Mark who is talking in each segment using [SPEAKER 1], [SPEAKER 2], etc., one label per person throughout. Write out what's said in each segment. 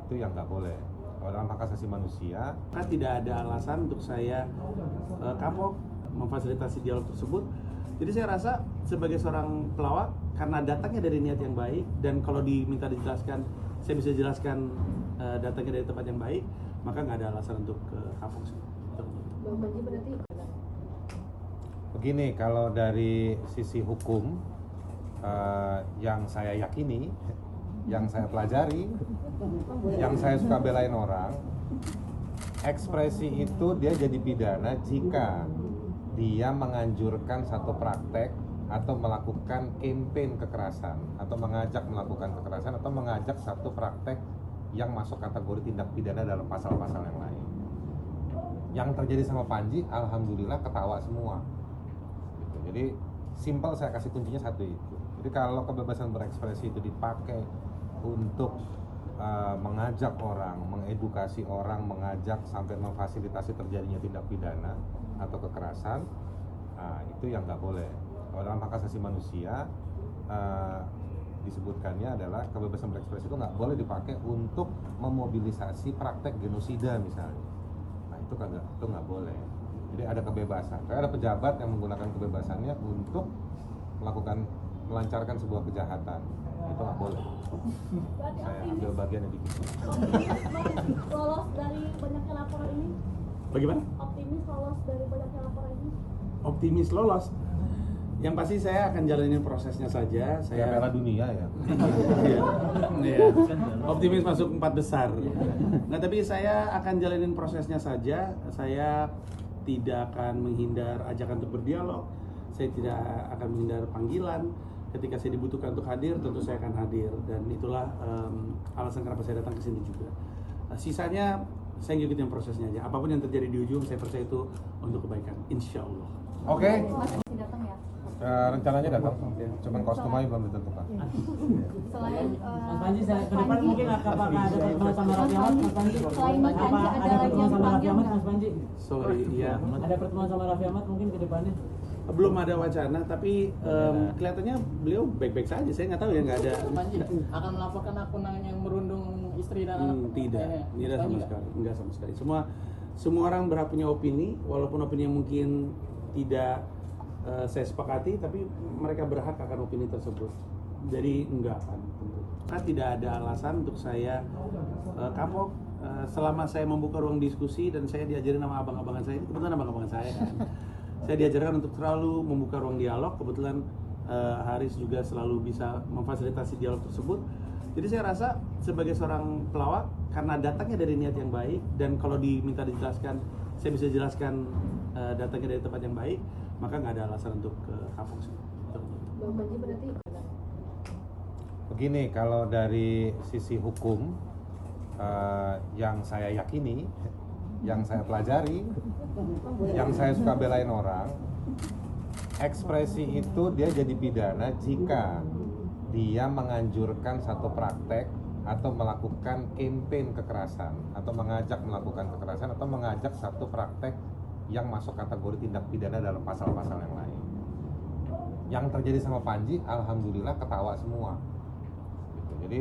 [SPEAKER 1] itu yang nggak boleh. Kalau dalam hak asasi manusia,
[SPEAKER 2] kan tidak ada alasan untuk saya kapok memfasilitasi dialog tersebut. Jadi saya rasa sebagai seorang pelawak, karena datangnya dari niat yang baik, dan kalau diminta dijelaskan, saya bisa jelaskan datangnya dari tempat yang baik, maka nggak ada alasan untuk kapok sih.
[SPEAKER 3] Bang Panji berarti
[SPEAKER 1] begini, kalau dari sisi hukum yang saya yakini, yang saya pelajari, yang saya suka belain orang, ekspresi itu dia jadi pidana jika dia menganjurkan satu praktek atau melakukan campaign kekerasan, atau mengajak melakukan kekerasan, atau mengajak satu praktek yang masuk kategori tindak pidana dalam pasal-pasal yang lain. Yang terjadi sama Panji, alhamdulillah ketawa semua. Gitu. Jadi simpel, saya kasih kuncinya satu itu. Jadi kalau kebebasan berekspresi itu dipakai untuk mengajak orang, mengedukasi orang, mengajak sampai memfasilitasi terjadinya tindak pidana atau kekerasan, itu yang nggak boleh. Kalau dalam hak asasi manusia disebutkannya adalah kebebasan berekspresi itu nggak boleh dipakai untuk memobilisasi praktek genosida misalnya. Nah itu nggak boleh. Jadi ada kebebasan. Kayak ada pejabat yang menggunakan kebebasannya untuk melancarkan sebuah kejahatan, itu nggak boleh. Saya ambil bagian yang dikit.
[SPEAKER 3] lolos dari banyaknya laporan ini?
[SPEAKER 2] Bagaimana?
[SPEAKER 3] Optimis lolos dari banyaknya laporan ini?
[SPEAKER 2] Optimis lolos. Yang pasti saya akan jalanin prosesnya saja.
[SPEAKER 1] Saya Piala Dunia ya.
[SPEAKER 2] Iya. Optimis masuk 4 besar. Nah, tapi saya akan jalanin prosesnya saja. Saya tidak akan menghindar ajakan untuk berdialog. Saya tidak akan menghindar panggilan. Ketika saya dibutuhkan untuk hadir, tentu saya akan hadir. Dan itulah alasan kenapa saya datang ke sini juga. Sisanya saya ngikutin prosesnya aja. Apapun yang terjadi di ujung, saya percaya itu untuk kebaikan. Insya Allah.
[SPEAKER 1] Oke.
[SPEAKER 3] Masih datang ya?
[SPEAKER 1] Rencananya datang, cuman kostum aja belum ditentukan.
[SPEAKER 3] Selain
[SPEAKER 4] Mas Panji, ke depan mungkin apakah ada pertemuan sama Raffi Ahmad, Mas Panji?
[SPEAKER 3] Selain Mas Panji,
[SPEAKER 4] Apa
[SPEAKER 3] ada
[SPEAKER 4] ada
[SPEAKER 3] lagi
[SPEAKER 4] pertemuan
[SPEAKER 3] yang
[SPEAKER 4] sama Raffi
[SPEAKER 3] dipanggil
[SPEAKER 4] Ahmad,
[SPEAKER 3] nggak?
[SPEAKER 4] Mas Panji?
[SPEAKER 2] Sorry, ya.
[SPEAKER 4] Ada pertemuan sama Raffi Ahmad mungkin ke depannya?
[SPEAKER 2] Belum ada wacana, tapi kelihatannya beliau baik-baik saja. Saya nggak tahu ya, nggak ada.
[SPEAKER 5] Panji akan melaporkan akun yang merundung istri dan anak?
[SPEAKER 2] Tidak sama sekali, enggak sama sekali. Semua orang berhak punya opini, walaupun opini yang mungkin tidak saya sepakati, tapi mereka berhak akan opini tersebut. Jadi enggak akan tentu. Karena tidak ada alasan untuk saya kapok selama saya membuka ruang diskusi dan saya diajarin sama abang-abangan saya. Ini kebetulan abang-abangan saya kan. Saya diajarkan untuk selalu membuka ruang dialog. Kebetulan Haris juga selalu bisa memfasilitasi dialog tersebut. Jadi saya rasa sebagai seorang pelawak, karena datangnya dari niat yang baik, dan kalau diminta dijelaskan, saya bisa jelaskan datangnya dari tempat yang baik, maka nggak ada alasan untuk kapok sih.
[SPEAKER 3] Bang Panji berarti
[SPEAKER 1] Begini, kalau dari sisi hukum yang saya yakini, yang saya pelajari, yang saya suka belain orang, ekspresi itu dia jadi pidana jika dia menganjurkan satu praktek atau melakukan campaign kekerasan, atau mengajak melakukan kekerasan, atau mengajak satu praktek yang masuk kategori tindak pidana dalam pasal-pasal yang lain. Yang terjadi sama Panji, alhamdulillah ketawa semua. Gitu. Jadi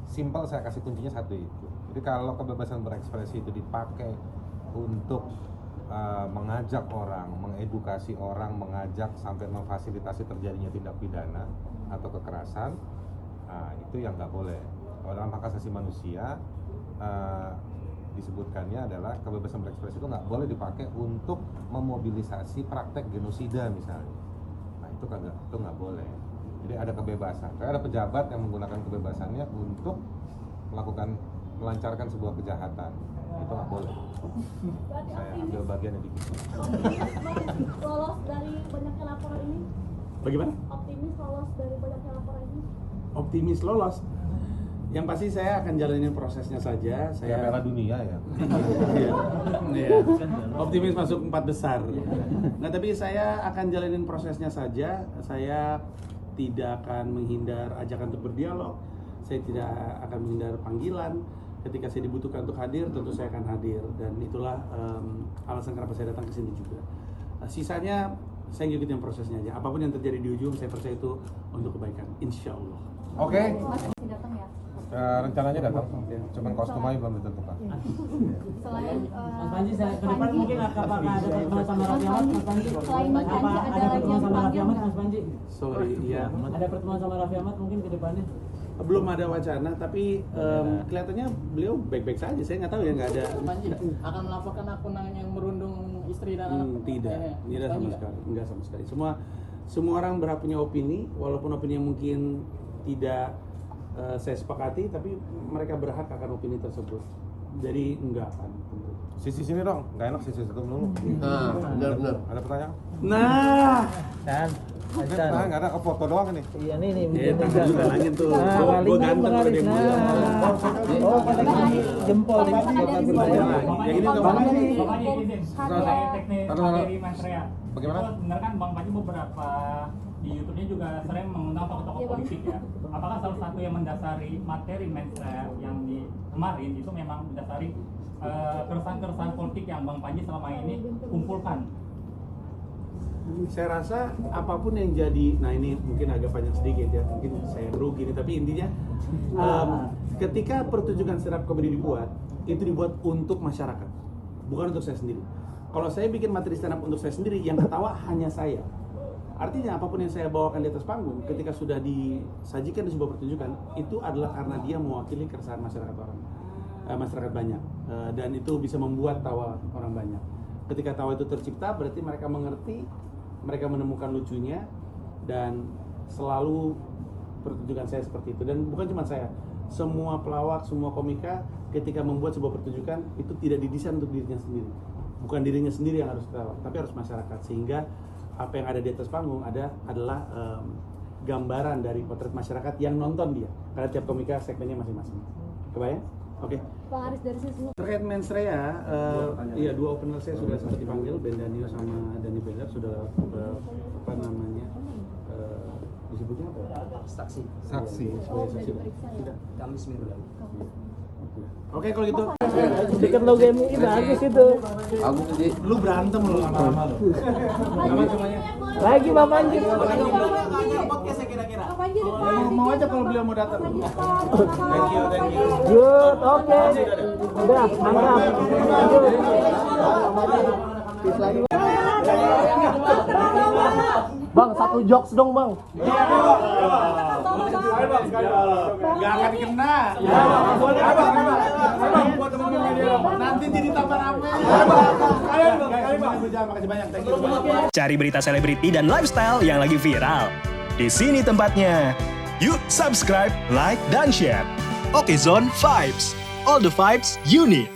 [SPEAKER 1] simpel, saya kasih kuncinya satu itu. Jadi kalau kebebasan berekspresi itu dipakai untuk mengajak orang, mengedukasi orang, mengajak sampai memfasilitasi terjadinya tindak pidana atau kekerasan, itu yang nggak boleh. Kalau dalam hak asasi manusia disebutkannya adalah kebebasan berekspresi itu nggak boleh dipakai untuk memobilisasi praktek genosida misalnya. Nah itu nggak boleh. Jadi ada kebebasan. Kayak ada pejabat yang menggunakan kebebasannya untuk melancarkan sebuah kejahatan, itu nggak boleh. Saya ambil bagian yang dikit.
[SPEAKER 3] lolos dari banyaknya laporan ini?
[SPEAKER 2] Bagaimana?
[SPEAKER 3] Optimis lolos dari banyaknya laporan ini?
[SPEAKER 2] Optimis lolos. Yang pasti saya akan jalanin prosesnya saja.
[SPEAKER 1] Saya Piala Dunia ya.
[SPEAKER 2] Iya. Optimis masuk 4 besar. Nah, tapi saya akan jalanin prosesnya saja. Saya tidak akan menghindar ajakan untuk berdialog. Saya tidak akan menghindar panggilan. Ketika saya dibutuhkan untuk hadir, tentu saya akan hadir. Dan itulah alasan kenapa saya datang ke sini juga. Sisanya saya ngikutin prosesnya aja. Apapun yang terjadi di ujung, saya percaya itu untuk kebaikan. Insya Allah.
[SPEAKER 1] Oke,
[SPEAKER 3] Mas masih datang ya.
[SPEAKER 1] rencananya datang, cuman kostum aja belum ditentukan.
[SPEAKER 3] Selain
[SPEAKER 4] Mas Panji, saya ke depan mungkin apakah ada pertemuan sama Raffi Ahmad, Mas Panji?
[SPEAKER 3] Selain Mas
[SPEAKER 4] Apa
[SPEAKER 3] Panji, ada
[SPEAKER 4] ada
[SPEAKER 3] lagi
[SPEAKER 4] pertemuan
[SPEAKER 3] yang
[SPEAKER 4] sama Raffi
[SPEAKER 3] panggil
[SPEAKER 4] Ahmad,
[SPEAKER 3] nggak?
[SPEAKER 4] Mas Panji?
[SPEAKER 2] Sorry, iya.
[SPEAKER 4] Ada pertemuan sama Raffi Ahmad mungkin ke depannya?
[SPEAKER 2] Belum ada wacana, tapi kelihatannya beliau baik-baik saja. Saya nggak tahu ya, nggak ada.
[SPEAKER 5] Panji akan melaporkan akun yang merundung istri dan anak.
[SPEAKER 2] Tidak,
[SPEAKER 5] Ini,
[SPEAKER 2] tidak sama
[SPEAKER 5] Panji
[SPEAKER 2] sekali, enggak sama sekali. Semua orang berhak punya opini, walaupun opini yang mungkin tidak saya sepakati, tapi mereka berhak akan opini tersebut. Jadi enggak akan.
[SPEAKER 1] Sisi sini dong, nggak enak sisi situ dulu.
[SPEAKER 6] Nah, benar-benar.
[SPEAKER 1] Ada pertanyaan?
[SPEAKER 2] Nah,
[SPEAKER 7] Dan
[SPEAKER 1] Nah, nggak ada, foto doang ini.
[SPEAKER 7] iya nih
[SPEAKER 2] ya tangan lu galangin tuh.
[SPEAKER 7] Nah,
[SPEAKER 2] Gua
[SPEAKER 7] paling
[SPEAKER 2] ganteng kalau dia
[SPEAKER 7] nah.
[SPEAKER 2] mulia.
[SPEAKER 7] Oh, pada gini jempol nih.
[SPEAKER 3] Ada di sini.
[SPEAKER 2] Yang ini nggak
[SPEAKER 3] Bang
[SPEAKER 2] apa-apa.
[SPEAKER 3] Panji,
[SPEAKER 8] Bapaknya izin,
[SPEAKER 3] ada
[SPEAKER 8] teknik
[SPEAKER 1] Taruh.
[SPEAKER 8] materi Mas Rea.
[SPEAKER 1] Bagaimana?
[SPEAKER 8] Itu sebenarnya kan Bang Panji beberapa di YouTube-nya juga sering mengundang tokoh-tokoh
[SPEAKER 3] Iya, Bang.
[SPEAKER 8] politik ya. Apakah salah satu yang mendasari materi Mas Rea yang di kemarin itu memang mendasari keresahan-keresahan politik yang Bang Panji selama ini kumpulkan?
[SPEAKER 2] Saya rasa apapun yang jadi, nah ini mungkin agak panjang sedikit ya, mungkin saya merugi nih, tapi intinya ketika pertunjukan stand up comedy dibuat, itu dibuat untuk masyarakat, bukan untuk saya sendiri. Kalau saya bikin materi stand up untuk saya sendiri, yang ketawa hanya saya. Artinya apapun yang saya bawakan di atas panggung, ketika sudah disajikan di sebuah pertunjukan, itu adalah karena dia mewakili keresahan masyarakat masyarakat banyak, dan itu bisa membuat tawa orang banyak. Ketika tawa itu tercipta, berarti mereka mengerti, mereka menemukan lucunya, dan selalu pertunjukan saya seperti itu. Dan bukan cuma saya, semua pelawak, semua komika ketika membuat sebuah pertunjukan itu tidak didesain untuk dirinya sendiri. Bukan dirinya sendiri yang harus ketawa, tapi harus masyarakat. Sehingga apa yang ada di atas panggung adalah gambaran dari potret masyarakat yang nonton dia. Karena tiap komika segmennya masing-masing. Kebayang? Oke.
[SPEAKER 3] Bang Aris dari sini.
[SPEAKER 2] Terkait Mens Rea, iya dua opener saya sudah sempat dipanggil, Ben Daniel sama Dani Beller sudah apa namanya disebutnya apa?
[SPEAKER 6] Saksi.
[SPEAKER 1] Saksi.
[SPEAKER 2] Sebagai saksi. Sudah.
[SPEAKER 6] Kamis minggu lalu.
[SPEAKER 2] Oke kalau gitu,
[SPEAKER 7] Stiker logo MUI bagus itu.
[SPEAKER 6] Aku sih.
[SPEAKER 2] lu berantem lu lama-lama lu. Nama namanya?
[SPEAKER 7] Lagi Bang Panji.
[SPEAKER 3] Bang Panji depan.
[SPEAKER 2] Mau aja kalau beliau mau datang.
[SPEAKER 3] Panji depan.
[SPEAKER 2] Thank you, thank you.
[SPEAKER 7] Good, oke. Udah, mantap. Lanjut. Bang, satu jokes dong, Bang.
[SPEAKER 2] Gak akan kena. Nanti jadi tambah rame. Makasih banyak. Thank you.
[SPEAKER 9] Cari berita selebriti dan lifestyle yang lagi viral. Di sini tempatnya. Yuk subscribe, like, dan share. Oke Zone Vibes. All the vibes you need.